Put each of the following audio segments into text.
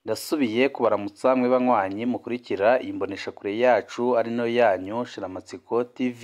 Ndasubiye kubaramutsa mwe banywanyi mukurikira imboneshakure yacu ari no yanyu Shiramatsiko TV.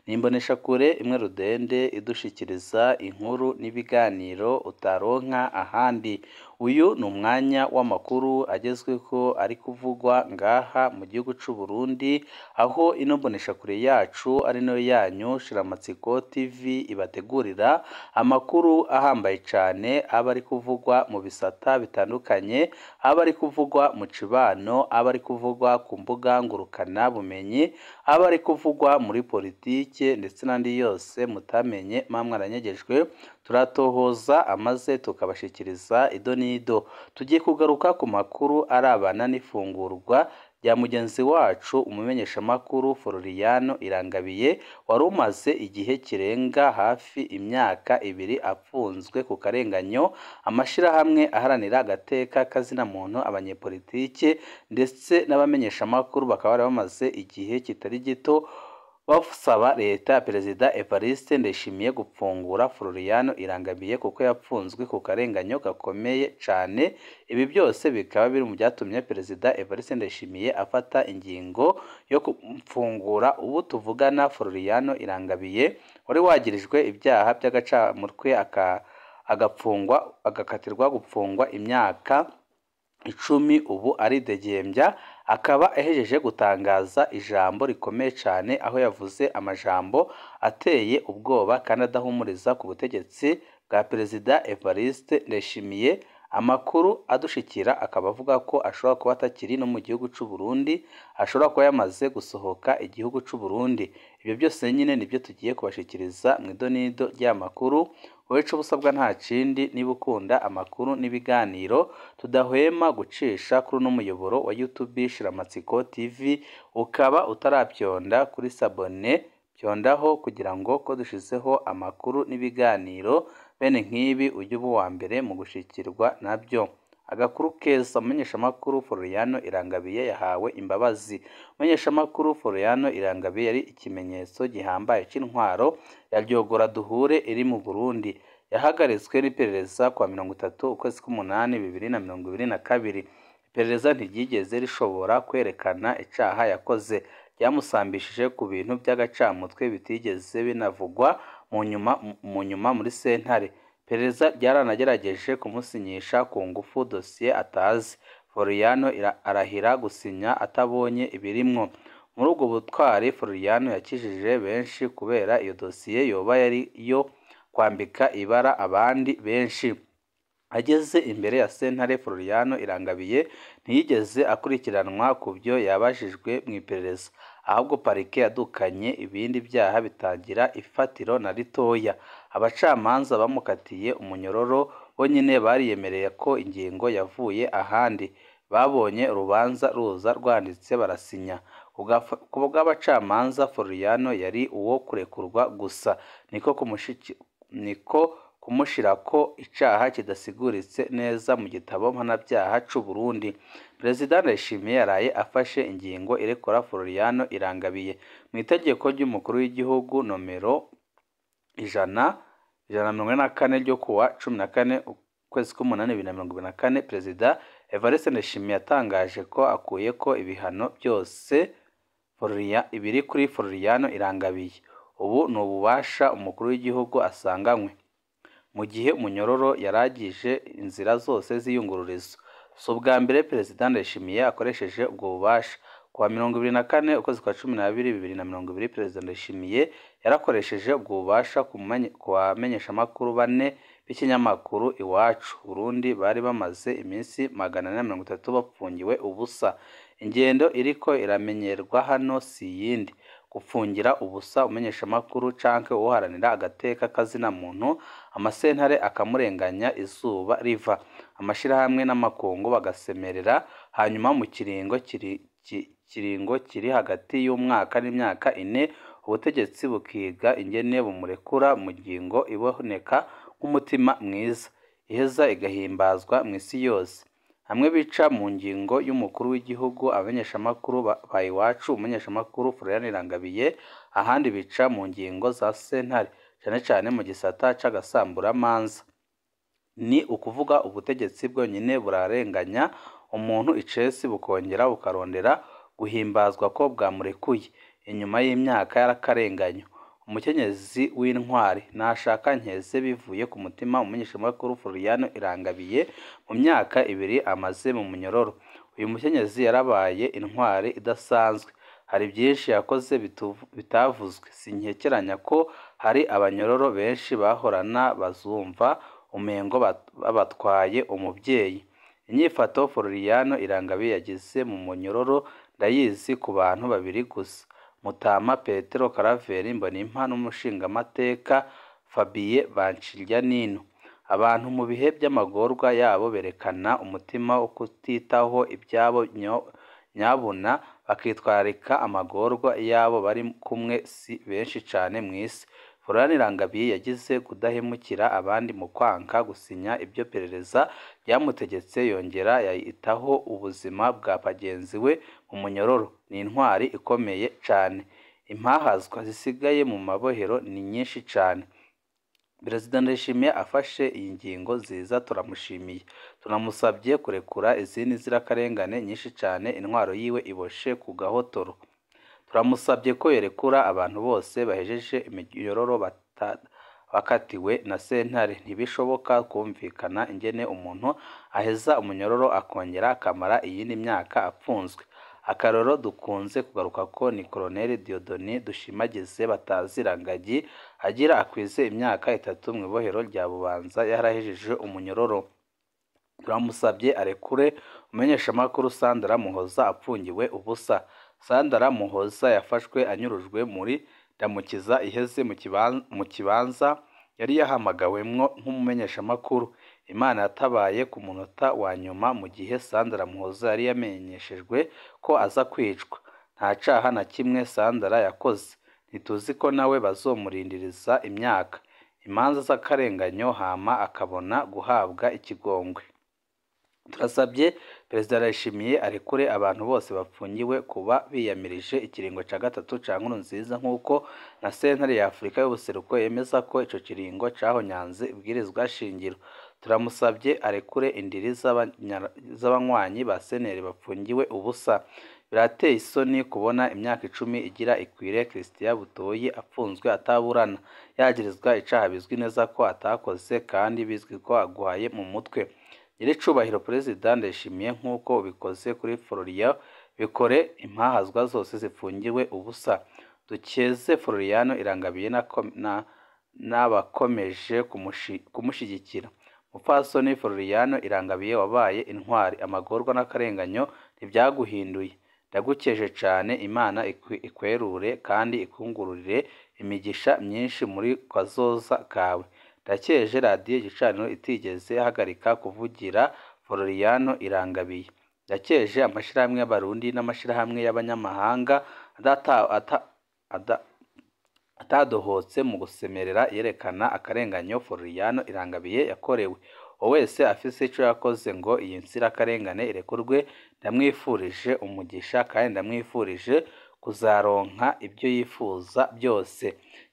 Ni imboneshakure imwe rudende idushikiriza inkuru n'ibiganiro utaronka ahandi. Uyu ni umwanya w'amakuru agezweho ari kuvugwa ngaha mu gihugu c'u Burundi, aho ino mboneshakure yacu ari no yanyu Shiramatsiko TV ibategurira amakuru ahambaye cane aba ari kuvugwa mu bisata bitandukanye, aba ari kuvugwa mu cibano, aba ari kuvugwa ku mbuga ngurukana bumenyi, aba ari kuvugwa muri politike ndetse n'andi yose mutamenye mamwe aranyegejwe, turatohoza amaze tukabashikiriza ido nido. Tugiye kugaruka ku makuru arabana n'ifungurwa rya mugenzi wacu umumenyeshamakuru Floriano Irangabiye wari umaze igihe kirenga hafi imyaka 2 apfunzwe ku karenganyo amashirahamwe aharanira agateka kazina muntu, abanyepolitike ndetse n'abamenyeshamakuru bakaba bari bamaze igihe kitari gito basaba leta ya Perezida Evariste Ndayishimiye gupfungura Floriano Irangabiye kuko yapfunzwe ku karenganyo gakomeye cane. Ibi byose bikaba biri mu byatumye Perezida Evariste Ndayishimiye afata ingingo yo gupfungura ubu tuvugana Floriano Irangabiye wari wagirijwe ibyaha by'agacamutwe agakatirwa gupfungwa imyaka 10. Ubu ari degembya akaba ahejeje gutangaza ijambo rikomeye cyane, aho yavuze amajambo ateye ubwoba kandi adahumuriza ku butegetsi bwa Perezida Evariste Ndayishimiye. Amakuru adushikira akaba avuga ko ashobora kuba atakiri no mu gihugu c'u Burundi, ashobora kuba yamaze gusohoka igihugu c'u Burundi. Ibyo byose nyine nibyo tugiye kubashikiriza mu idonido ry'amakuru. Wowe co busabwa nta kindi, niba ukunda amakuru n'ibiganiro tudahwema gucisha kuri no muyoboro wa YouTube Shiramatsiko TV, ukaba utarabyonda kuri sabone byondaho kugira ngo ko dushizeho amakuru n'ibiganiro bene nk'ibi ujye uba wa mbere mu gushikirwa nabyo. Agakuru keza, umumenyeshamakuru Floriano Irangabiye yahawe imbabazi. Umumenyeshamakuru Floriano Irangabiye yari ikimenyetso gihambaye c'intwaro ya Ryogora duhure iri mu Burundi. Yahagaritswe n'iperereza kwa 30 ukwezi k'umunani 2022. Iperereza ntiryigeze rishobora kwerekana icaha yakoze, ryamusambishije ku bintu by'agacamutwe bitigeze binavugwa mu nyuma muri sentare. Perereza ryaranagerageje kumusinyisha ku ngufu dosiye atazi. Floriano arahira gusinya atabonye ibirimwo. Muri ubwo butwari Floriano yakijije benshi kubera iyo dosiye yoba yari yo kwambika ibara abandi benshi. Ageze imbere ya sentare, Floriano Irangabiye ntiyigeze akurikiranwa ku byo yabajijwe mu iperereza, ahubwo parike yadukanye ibindi byaha bitangira ifatiro na ritoya. Abacamanza bamukatiye umunyororo bonyine bariyemereye ko ingingo yavuye ahandi. Babonye urubanza ruza rwanditse barasinya. Ku bw'abacamanza Floriano yari uwo kurekurwa gusa, niko kumushirako icaha kidasiguritse neza mu gitabo mpanabyaha c'u Burundi. Perezida Ndayishimiye yaraye afashe ingingo irekura Floriano Irangabiye mu itegeko ry'umukuru w'igihugu nomero 144 ryo kuwa 14 ukwezi k'umunani 2024. Perezida Evariste Ndayishimiye yatangaje ko akuyeko ibihano byose ibiri kuri Floriano Irangabiye. Ubu ni ububasha umukuru w'igihugu asanganywe, mu gihe umunyororo yaragije inzira zose z'iyungururizo. Si ubwa mbere Perezida Ndayishimiye akoresheje ubwo bubasha. Kuwa 24 ukwezi kwa 12 2020, Perezida Ndayishimiye yarakoresheje ubwo bubasha ku bamenyeshamakuru 4 b'ikinyamakuru Iwacu Burundi bari bamaze iminsi 430 bapfungiwe ubusa. Ingendo iriko iramenyerwa hano si yindi, gufungira ubusa umenyeshamakuru canke uharanira agateka kazina muntu, amasentare akamurenganya izuba riva, amashirahamwe n'amakungu bagasemerera, hanyuma mu kiringo kiri hagati y'umwaka n'imyaka 4 ubutegetsi bukiga ingene bumurekura mu ngingo iboneka nk'umutima mwiza, iheza igahimbazwa mu isi yose. Hamwe bica mu ngingo y'umukuru w'igihugu abamenyeshamakuru ba Iwacu umumenyeshamakuru Floriano Irangabiye, ahandi bica mu ngingo za sentare cyane cyane mu gisata c'agasamburamanza. Ni ukuvuga ubutegetsi bwonyine burarenganya umuntu icesi bukongera bukarondera guhimbazwa ko bwamurekuye inyuma y'imyaka y'akarenganyo. Umukenyezi w'intwari nashaka nkeze bivuye ku mutima umumenyeshamakuru Floriano Irangabiye mu myaka 2 amaze mu munyororo. Uyu mukenyezi yarabaye intwari idasanzwe, hari byinshi yakoze bitavuzwe. Sinkekeranya ko hari abanyororo benshi bahorana bazumva umengo babatwaye umubyeyi. Inyifato Floriano Irangabiye yagize mu munyororo ndayizi ku bantu babiri gusa: Mutama Petero Karaveri Mbonimpa n'umushingamateka Fabien Bancilyanino. Abantu mu bihe by'amagorwa yabo berekana umutima wo kutitaho ibyabo nyabuna bakitwarika amagorwa yabo bari kumwe si benshi cyane mu isi. Floriano Irangabiye yagize kudahemukira abandi mu kwanka gusinya ibyo perereza ryamutegetse, yongera yayitaho ubuzima bwa bagenzi we mu munyororo. Ni intwari ikomeye cyane. Impahazwa zisigaye mu mabohero ni nyinshi cyane. Perezida Ndayishimiye afashe iyi ngingo nziza, turamushimiye. Tunamusabye kurekura izindi zirakarengane nyinshi cyane intwaro yiwe iboshe ku gahotoro. Turamusabye ko yerekura abantu bose bahejeje iminyororo bakatiwe na sentare. Ntibishoboka kumvikana ingene umuntu aheza umunyororo akongera akamara iyindi myaka apfunzwe. Akaroro dukunze kugaruka ko ni Colonel Dieudonné Dushimagize Batazirangagi agira akwize imyaka 3 mu ibohero rya Bubanza yarahejeje umunyororo. Turamusabye arekure umumenyeshamakuru Sandra Muhoza apfungiwe ubusa. Sandra Muhoza yafashwe anyurujwe muri Ndamukiza iheze mu kibanza yari yahamagawemwo nk'umumenyeshamakuru. Imana yatabaye ku munota wa nyuma mu gihe Sandra Muhoza yari yamenyeshejwe ko aza kwicwa. Nta caha na kimwe Sandra yakoze. Ntituzi ko nawe bazomurindiriza imyaka imanza z'akarenganyo hama akabona guhabwa ikigongwe. Turasabye Perezida Ndayishimiye arekure abantu bose bapfungiwe kuba biyamirije ikiringo ca gatatu ca Nkurunziza nk'uko na sentare ya Afurika y'ubuseruko yemeza ko ico kiringo cahonyanze ibwirizwa shingiro. Turamusabye arekure indiri z'abanywanyi ba seneri bapfungiwe ubusa. Birateye isoni kubona imyaka 10 igira ikwire Christian Butoyi apfunzwe ataburana, yagirizwa icaha bizwi neza ko atakoze kandi bizwi ko aguhaye mu mutwe. Nyiricubahiro Perezida Ndayishimiye nk'uko ubikoze kuri Floriano bikore impahazwa zose zifungiwe ubusa. Dukeze Floriano Irangabiye n'abakomeje kumushigikira. Mupfasoni Floriano Irangabiye wabaye intwari, amagorwa n'akarenganyo ntibyaguhinduye. Ndagukeje cyane, Imana ikwerure kandi ikungururire imigisha myinshi muri kazoza kawe. Ndakeje radiyo Igicaniro itigeze hagarika kuvugira Floriano Irangabiye. Ndakeje amashirahamwe y'abarundi n'amashirahamwe y'abanyamahanga atadohotse mu gusemerera yerekana akarenganyo Floriano Irangabiye yakorewe. Wese afise ico yakoze ngo iyi nzirakarengane irekurwe, ndamwifurije umugisha kandi ndamwifurije kuzaronka ibyo yifuza byose.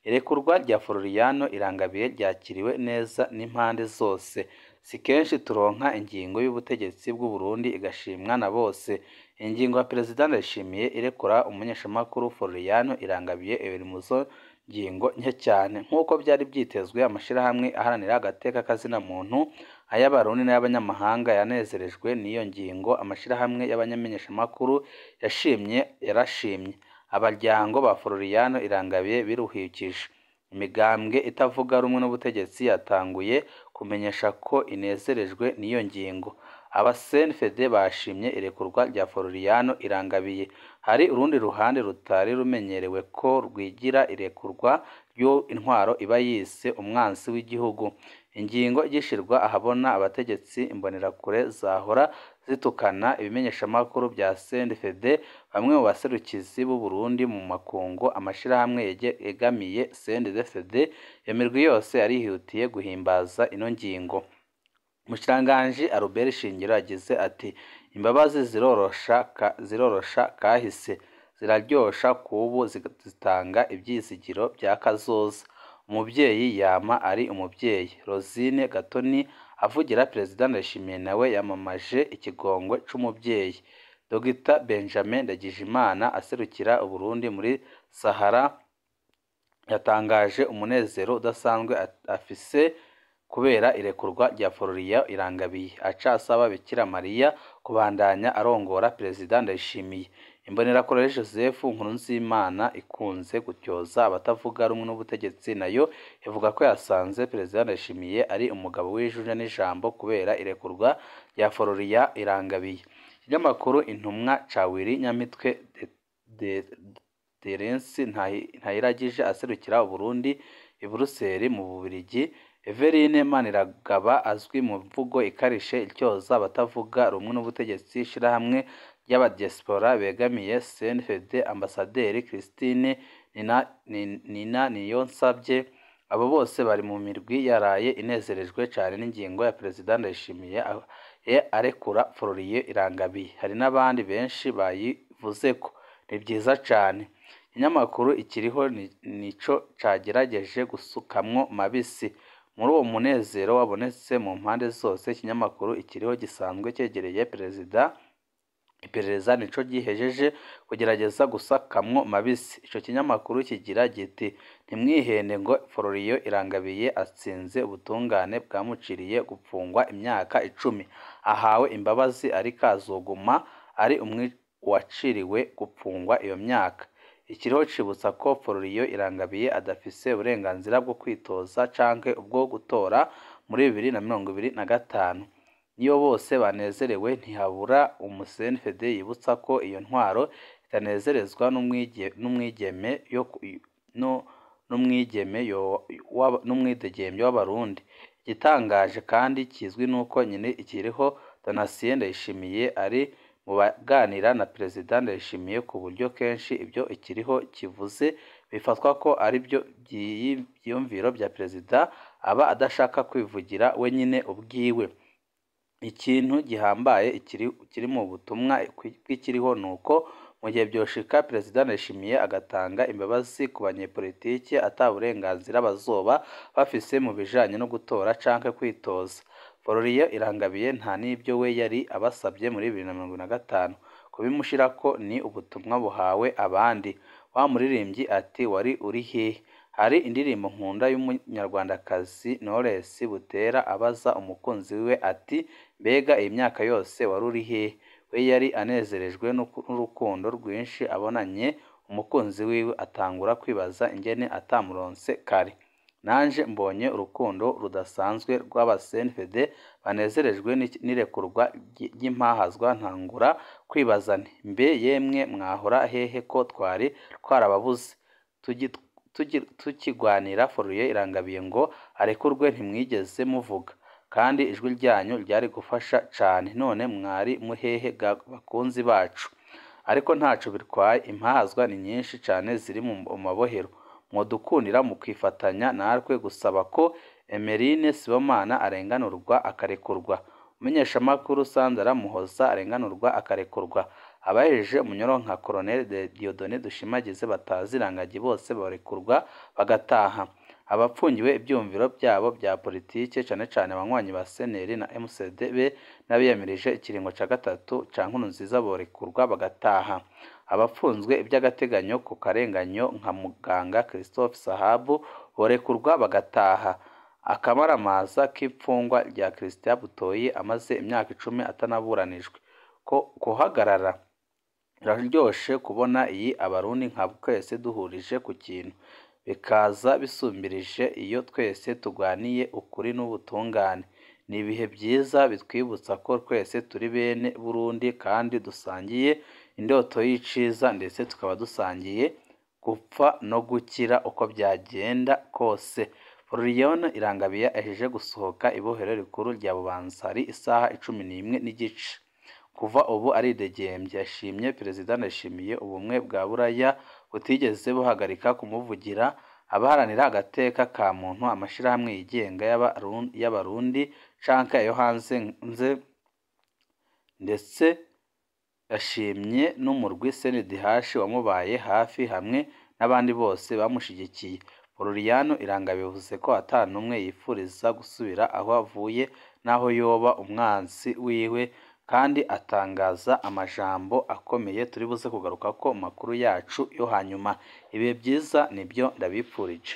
Irekurwa rya Floriano Irangabiye ryakiriwe neza n'impande zose. Si kenshi turonka ingingo y'ubutegetsi bw'u Burundi igashimwa na bose. Ingingo ya Perezida Ndayishimiye irekura umumenyeshamakuru Floriano Irangabiye iri muzo ngingo nke cyane nk'uko byari byitezwe. Amashirahamwe aharanira agateka kazina muntu ay'abarundi n'ay'abanyamahanga yanezerejwe n'iyo ngingo. Amashirahamwe y'abanyamenyeshamakuru yarashimye. Abaryango ba Floriano Irangabiye biruhikije. Imigambwe itavuga rumwe n'ubutegetsi yatanguye kumenyesha ko inezerejwe n'iyo ngingo. Aba-CNFD bashimye irekurwa rya Floriano Irangabiye. Hari urundi ruhande rutari rumenyerewe ko rwigira irekurwa ryo intwaro iba yise umwansi w'igihugu. Ingingo igishirwa ahabona abategetsi imbonerakure zahora zitukana ibimenyeshamakuru bya CNDD-FDD, bamwe mu baserukizi b'u Burundi mu makungu. Amashirahamwe yegamiye CNDD-FDD yemerwe yose yarihutiye guhimbaza ino ngingo. Umushikiranganji Albert Shingiro yagize ati imbabazi zirorosha kahise, ziraryosha kubu zitanga ibyizigiro bya kazoza. Umubyeyi yama ari umubyeyi. Rosine Gatoni avugira Perezida Ndayishimiye nawe yamamaje ikigongwe c'umuvyeyi. Dr Benjamin Ndagijimana aserukira Uburundi muri Sahara yatangaje umunezero udasanzwe afise kubera irekurwa rya Florian Irangabiye, aca asaba Bikira Mariya kubandanya arongora Perezida Ndayishimiye. Imbonerakure Joseph Nkurunziimana ikunze gutyoza abatavuga rumwe n'ubutegetsi nayo ivuga ko yasanze Perezida Ndayishimiye ari umugabo w'ijunja n'ijambo kubera irekurwa rya Florian Irangabiye. Ikinyamakuru Intumwa ca Willy Nyamitwe Terence Ntayiragije aserukira Uburundi i Buruseli mu Bubiligi. Everine Maniragaba azwi mu mvugo ikarishe ityoza abatavuga rumwe n'ubutegetsi ishirahamwe ry'abadiaspora begamiye CNFD Ambasaderi Christine Nina Niyonsabye. Abo bose bari mu mirwi yaraye inezerejwe cyane n'ingingo ya Perezida Ndayishimiye arekura Florian Irangabiye. Hari n'abandi benshi bayivuze ko ni byiza cyane. Ikinyamakuru ikiriho nico cagerageje gusukamwo mabisi. Muri uwo munezero wabonetse mu mpande zose, ikinyamakuru ikiriho gisanzwe cyegereye Perezida iperereza nico gihejeje kugerageza gusakamwo mabisi. Ico kinyamakuru kigira giti ntimwihende ngo Florian Irangabiye atsinze ubutungane bwamuciriye gupfungwa imyaka 10 ahawe imbabazi ariko azoguma ari umwe waciriwe gupfungwa iyo myaka. Ikiriho cibutsa ko Florian Irangabiye adafise uburenganzira bwo kwitoza canke ubwo gutora muri 2025. Niyo bose banezerewe ntihabura umusenfede yibutsa ko iyo ntwaro itanezerezwa n'umwidegembyo w'abarundi. Igitangaje kandi kizwi nuko nyine ikiriho Donatien Ndayishimiye ari mu baganira na Perezida Ndayishimiye ku buryo kenshi ibyo ikiriho kivuze bifatwa ko ari byo byiyumviro bya Perezida aba adashaka kwivugira we nyine ubwiwe. Ikintu gihambaye kiri mu butumwa bw'ikiriho nuko mu gihe byoshika Perezida Ndayishimiye agatanga imbabazi ku banyepolitiki ataburenganzira bazoba bafise mu bijanye no gutora canke kwitoza. Florian Irangabiye nta n'ibyo we yari abasabye muri 2025 kubimushirako ni ubutumwa buhawe abandi. Wa muririmbyi ati wari uri hehe? Hari indirimbo nkunda y'umunyarwandakazi Knowless Butera abaza umukunzi we ati mbega iyi myaka yose wari uri hehe? We yari anezerejwe n'urukundo rwinshi abonanye umukunzi wiwe atangura kwibaza ingene atamuronse kare. Nanje mbonye urukundo rudasanzwe rw'abasenfede banezerejwe n'irekurwa ry'impahazwa ntangura kwibaza nti mbe yemwe mwahora hehe ko twari twarababuze tukigwanira Florian Irangabiye ngo arekurwe ntimwigeze muvuga kandi ijwi ryanyu ryari gufasha cane. None mwari muhehe bakunzi bacu? Ariko ntaco bitwaye, impahazwa ni nyinshi cane ziri mu mabohero. Mwodukundira mu kwifatanya natwe gusaba ko Emeline Sibomana arenganurwa akarekurwa, umumenyeshamakuru Sandra Muhoza arenganurwa akarekurwa, abahejeje umunyoro nka Colonel Dieudonné Dushimagize batazirangagi bose barekurwa bagataha. Abapfungiwe ibyumviro byabo bya politike cane cane abanywanyi ba CNL na MCDB n'abiyamirije ikiringo ca gatatu ca Nkurunziza borekurwa bagataha. Abapfunzwe iby'agateganyo ku karenganyo nka muganga Christophe Sahabu borekurwa bagataha. Akamaramaza k'ipfungwa rya Christian Butoyi amaze imyaka 10 atanaburanijwe ko kuhagarara raryoshe kubona iyi abarundi nka twese duhurije ku kintu bikaza bisumbirije iyo twese tugwaniye ukuri n'ubutungane. Ni ibihe byiza bitwibutsa ko twese turi bene Burundi kandi dusangiye indoto y'iciza ndetse tukaba dusangiye gupfa no gukira uko byagenda kose. Florian Irangabiye aheje gusohoka ibohero rikuru rya Bubanza hari isaha 11:15. Kuva ubu aridegembye. Yashimye Perezida Ndayishimiye ubumwe bwa Buraya butigeze buhagarika kumuvugira. Abaharanira agateka ka muntu amashirahamwe yigenga y'abarundi canke ayo hanze ndetse yashimye n'umurwi CNDH wamubaye hafi hamwe n'abandi bose bamushigikiye. Ororiano Iranga bivuze ko ata n'umwe yifuriza gusubira aho avuye n'aho yoba umwansi wiwe, kandi atangaza amajambo akomeye turi buze kugaruka ko makuru yacu yo hanyuma. Ibihe byiza nibyo ndabipfurije.